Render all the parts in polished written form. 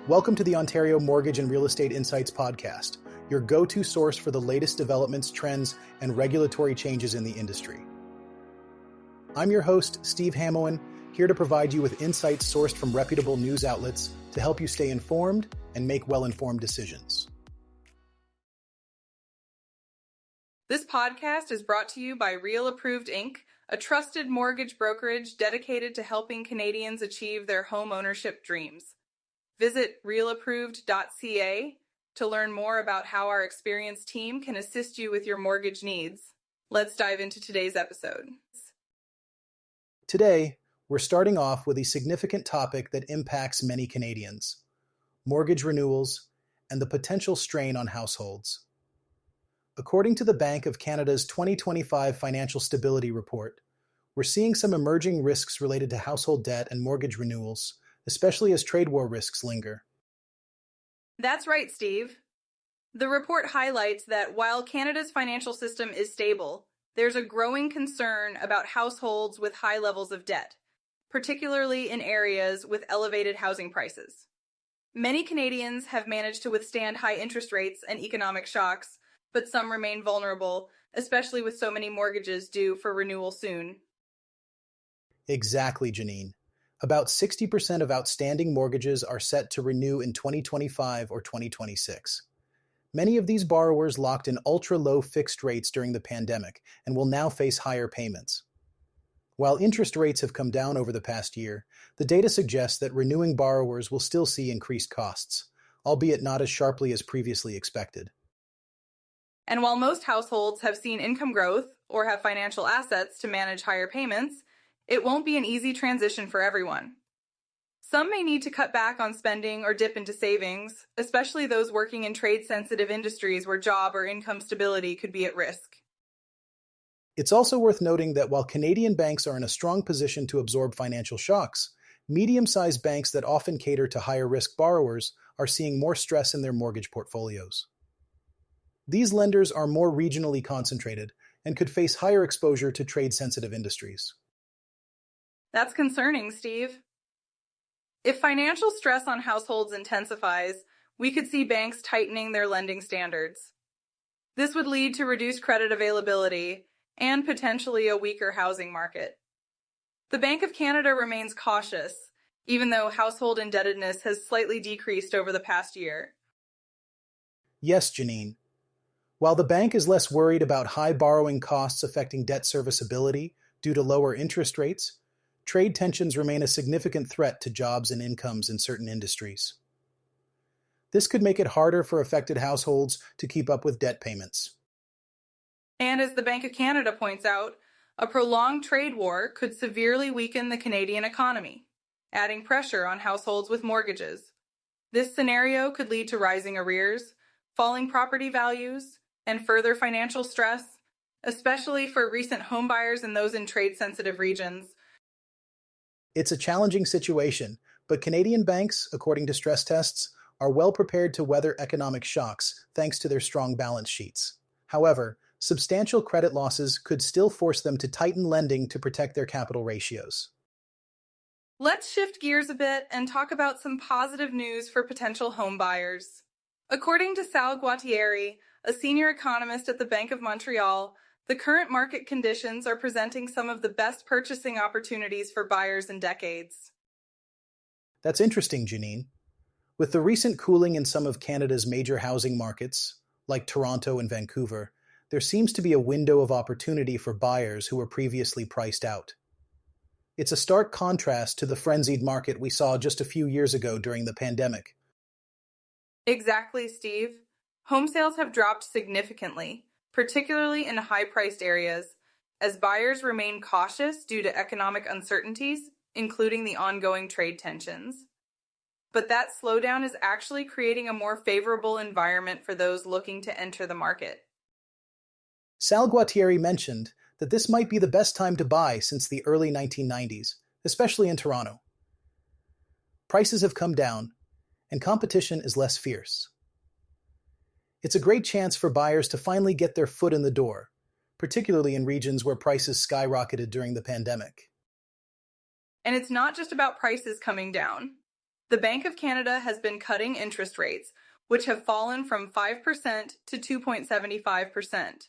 Welcome to the Ontario Mortgage and Real Estate Insights podcast, your go-to source for the latest developments, trends, and regulatory changes in the industry. I'm your host, Steve Hamoen, here to provide you with insights sourced from reputable news outlets to help you stay informed and make well-informed decisions. This podcast is brought to you by Real Approved Inc., a trusted mortgage brokerage dedicated to helping Canadians achieve their home ownership dreams. Visit realapproved.ca to learn more about how our experienced team can assist you with your mortgage needs. Let's dive into today's episode. Today, we're starting off with a significant topic that impacts many Canadians: mortgage renewals and the potential strain on households. According to the Bank of Canada's 2025 Financial Stability Report, we're seeing some emerging risks related to household debt and mortgage renewals, especially as trade war risks linger. That's right, Steve. The report highlights that while Canada's financial system is stable, there's a growing concern about households with high levels of debt, particularly in areas with elevated housing prices. Many Canadians have managed to withstand high interest rates and economic shocks, but some remain vulnerable, especially with so many mortgages due for renewal soon. Exactly, Janine. About 60% of outstanding mortgages are set to renew in 2025 or 2026. Many of these borrowers locked in ultra-low fixed rates during the pandemic and will now face higher payments. While interest rates have come down over the past year, the data suggests that renewing borrowers will still see increased costs, albeit not as sharply as previously expected. And while most households have seen income growth or have financial assets to manage higher payments, it won't be an easy transition for everyone. Some may need to cut back on spending or dip into savings, especially those working in trade-sensitive industries where job or income stability could be at risk. It's also worth noting that while Canadian banks are in a strong position to absorb financial shocks, medium-sized banks that often cater to higher-risk borrowers are seeing more stress in their mortgage portfolios. These lenders are more regionally concentrated and could face higher exposure to trade-sensitive industries. That's concerning, Steve. If financial stress on households intensifies, we could see banks tightening their lending standards. This would lead to reduced credit availability and potentially a weaker housing market. The Bank of Canada remains cautious, even though household indebtedness has slightly decreased over the past year. Yes, Janine. While the bank is less worried about high borrowing costs affecting debt serviceability due to lower interest rates, trade tensions remain a significant threat to jobs and incomes in certain industries. This could make it harder for affected households to keep up with debt payments. And as the Bank of Canada points out, a prolonged trade war could severely weaken the Canadian economy, adding pressure on households with mortgages. This scenario could lead to rising arrears, falling property values, and further financial stress, especially for recent homebuyers and those in trade-sensitive regions. It's a challenging situation, but Canadian banks, according to stress tests, are well prepared to weather economic shocks thanks to their strong balance sheets. However, substantial credit losses could still force them to tighten lending to protect their capital ratios. Let's shift gears a bit and talk about some positive news for potential home buyers. According to Sal Guattieri, a senior economist at the Bank of Montreal, the current market conditions are presenting some of the best purchasing opportunities for buyers in decades. That's interesting, Janine. With the recent cooling in some of Canada's major housing markets, like Toronto and Vancouver, there seems to be a window of opportunity for buyers who were previously priced out. It's a stark contrast to the frenzied market we saw just a few years ago during the pandemic. Exactly, Steve. Home sales have dropped significantly, particularly in high-priced areas, as buyers remain cautious due to economic uncertainties, including the ongoing trade tensions. But that slowdown is actually creating a more favorable environment for those looking to enter the market. Sal Guattieri mentioned that this might be the best time to buy since the early 1990s, especially in Toronto. Prices have come down, and competition is less fierce. It's a great chance for buyers to finally get their foot in the door, particularly in regions where prices skyrocketed during the pandemic. And it's not just about prices coming down. The Bank of Canada has been cutting interest rates, which have fallen from 5% to 2.75%.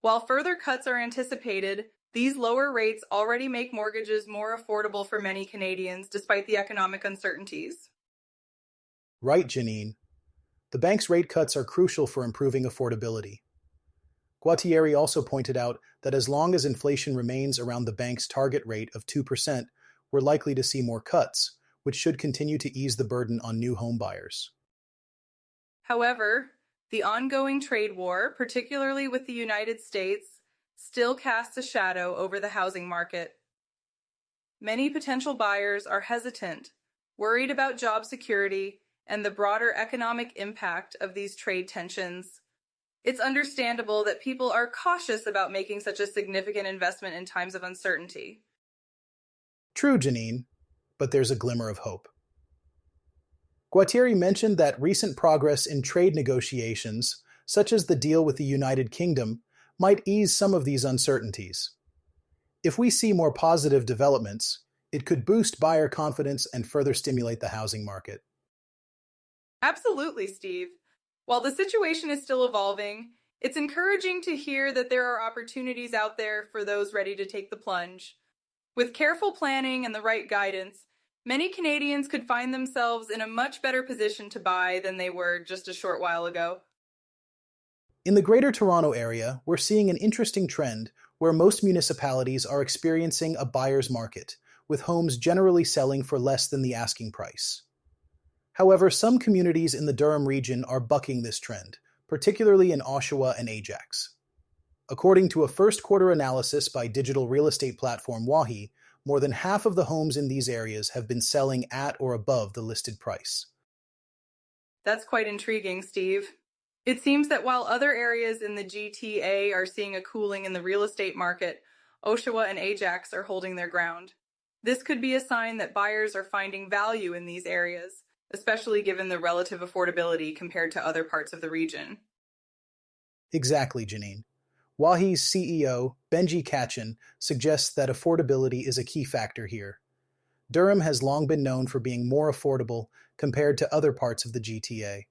While further cuts are anticipated, these lower rates already make mortgages more affordable for many Canadians despite the economic uncertainties. Right, Janine. The bank's rate cuts are crucial for improving affordability. Guattieri also pointed out that as long as inflation remains around the bank's target rate of 2%, we're likely to see more cuts, which should continue to ease the burden on new home buyers. However, the ongoing trade war, particularly with the United States, still casts a shadow over the housing market. Many potential buyers are hesitant, worried about job security and the broader economic impact of these trade tensions. It's understandable that people are cautious about making such a significant investment in times of uncertainty. True, Janine, but there's a glimmer of hope. Guattieri mentioned that recent progress in trade negotiations, such as the deal with the United Kingdom, might ease some of these uncertainties. If we see more positive developments, it could boost buyer confidence and further stimulate the housing market. Absolutely, Steve. While the situation is still evolving, it's encouraging to hear that there are opportunities out there for those ready to take the plunge. With careful planning and the right guidance, many Canadians could find themselves in a much better position to buy than they were just a short while ago. In the Greater Toronto Area, we're seeing an interesting trend where most municipalities are experiencing a buyer's market, with homes generally selling for less than the asking price. However, some communities in the Durham region are bucking this trend, particularly in Oshawa and Ajax. According to a first-quarter analysis by digital real estate platform Wahi, more than half of the homes in these areas have been selling at or above the listed price. That's quite intriguing, Steve. It seems that while other areas in the GTA are seeing a cooling in the real estate market, Oshawa and Ajax are holding their ground. This could be a sign that buyers are finding value in these areas, especially given the relative affordability compared to other parts of the region. Exactly, Janine. Wahi's CEO, Benji Kachin, suggests that affordability is a key factor here. Durham has long been known for being more affordable compared to other parts of the GTA.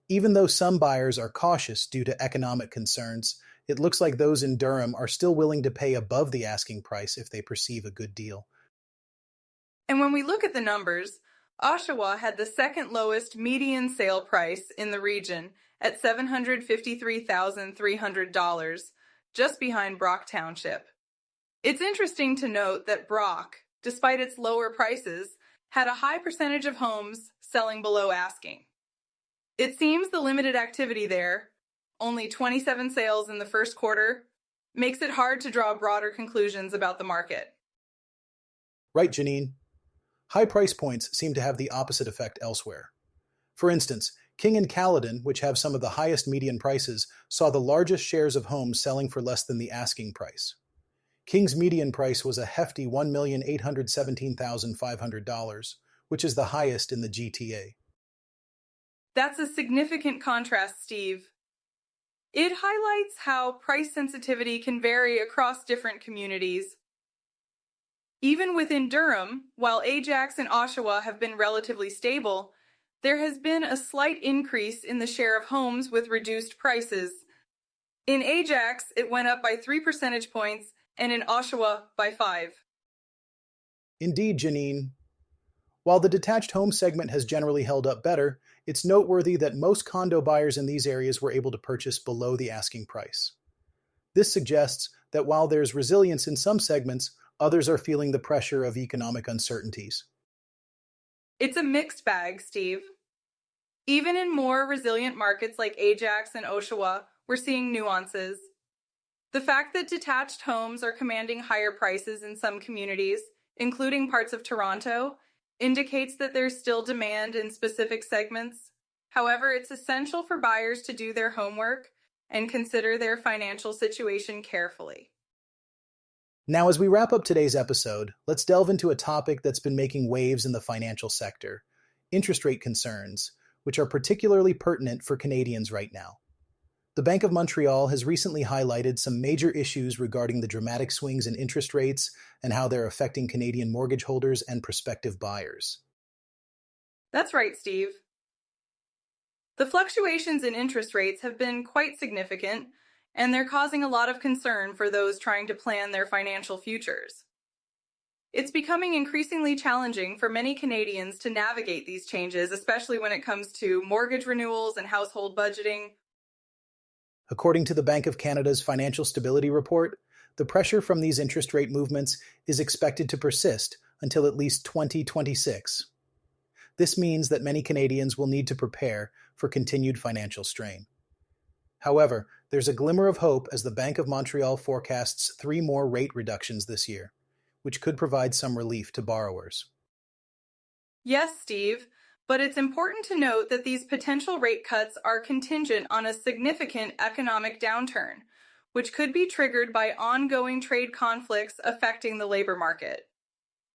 Even though some buyers are cautious due to economic concerns, it looks like those in Durham are still willing to pay above the asking price if they perceive a good deal. And when we look at the numbers, Oshawa had the second lowest median sale price in the region at $753,300, just behind Brock Township. It's interesting to note that Brock, despite its lower prices, had a high percentage of homes selling below asking. It seems the limited activity there, only 27 sales in the first quarter, makes it hard to draw broader conclusions about the market. Right, Janine? High price points seem to have the opposite effect elsewhere. For instance, King and Caledon, which have some of the highest median prices, saw the largest shares of homes selling for less than the asking price. King's median price was a hefty $1,817,500, which is the highest in the GTA. That's a significant contrast, Steve. It highlights how price sensitivity can vary across different communities. Even within Durham, while Ajax and Oshawa have been relatively stable, there has been a slight increase in the share of homes with reduced prices. In Ajax, it went up by 3 percentage points, and in Oshawa by 5. Indeed, Janine. While the detached home segment has generally held up better, it's noteworthy that most condo buyers in these areas were able to purchase below the asking price. This suggests that while there's resilience in some segments, others are feeling the pressure of economic uncertainties. It's a mixed bag, Steve. Even in more resilient markets like Ajax and Oshawa, we're seeing nuances. The fact that detached homes are commanding higher prices in some communities, including parts of Toronto, indicates that there's still demand in specific segments. However, it's essential for buyers to do their homework and consider their financial situation carefully. Now, as we wrap up today's episode, let's delve into a topic that's been making waves in the financial sector: interest rate concerns, which are particularly pertinent for Canadians right now. The Bank of Montreal has recently highlighted some major issues regarding the dramatic swings in interest rates and how they're affecting Canadian mortgage holders and prospective buyers. That's right, Steve. The fluctuations in interest rates have been quite significant, and they're causing a lot of concern for those trying to plan their financial futures. It's becoming increasingly challenging for many Canadians to navigate these changes, especially when it comes to mortgage renewals and household budgeting. According to the Bank of Canada's Financial Stability Report, the pressure from these interest rate movements is expected to persist until at least 2026. This means that many Canadians will need to prepare for continued financial strain. However, there's a glimmer of hope as the Bank of Montreal forecasts 3 more rate reductions this year, which could provide some relief to borrowers. Yes, Steve, but it's important to note that these potential rate cuts are contingent on a significant economic downturn, which could be triggered by ongoing trade conflicts affecting the labor market.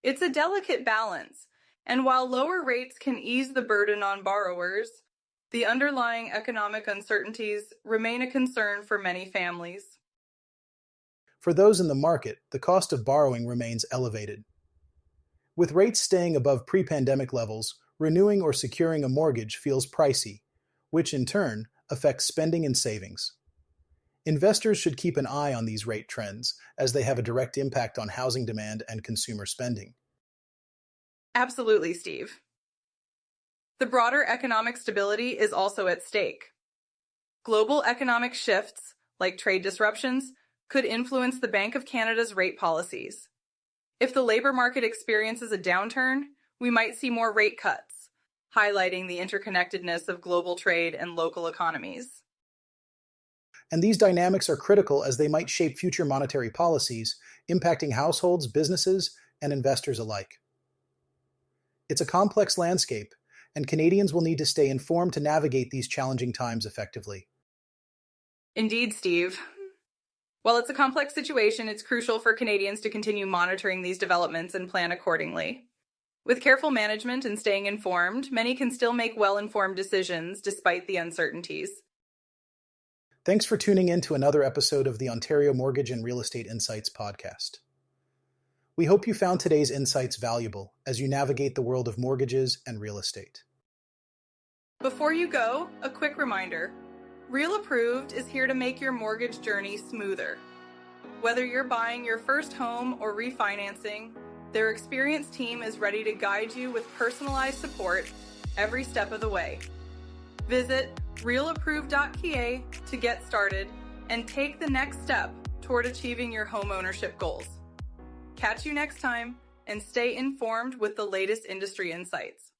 It's a delicate balance, and while lower rates can ease the burden on borrowers, the underlying economic uncertainties remain a concern for many families. For those in the market, the cost of borrowing remains elevated. With rates staying above pre-pandemic levels, renewing or securing a mortgage feels pricey, which in turn affects spending and savings. Investors should keep an eye on these rate trends, as they have a direct impact on housing demand and consumer spending. Absolutely, Steve. The broader economic stability is also at stake. Global economic shifts, like trade disruptions, could influence the Bank of Canada's rate policies. If the labor market experiences a downturn, we might see more rate cuts, highlighting the interconnectedness of global trade and local economies. And these dynamics are critical as they might shape future monetary policies, impacting households, businesses, and investors alike. It's a complex landscape, and Canadians will need to stay informed to navigate these challenging times effectively. Indeed, Steve. While it's a complex situation, it's crucial for Canadians to continue monitoring these developments and plan accordingly. With careful management and staying informed, many can still make well-informed decisions despite the uncertainties. Thanks for tuning in to another episode of the Ontario Mortgage and Real Estate Insights podcast. We hope you found today's insights valuable as you navigate the world of mortgages and real estate. Before you go, a quick reminder. Real Approved is here to make your mortgage journey smoother. Whether you're buying your first home or refinancing, their experienced team is ready to guide you with personalized support every step of the way. Visit realapproved.ca to get started and take the next step toward achieving your home ownership goals. Catch you next time and stay informed with the latest industry insights.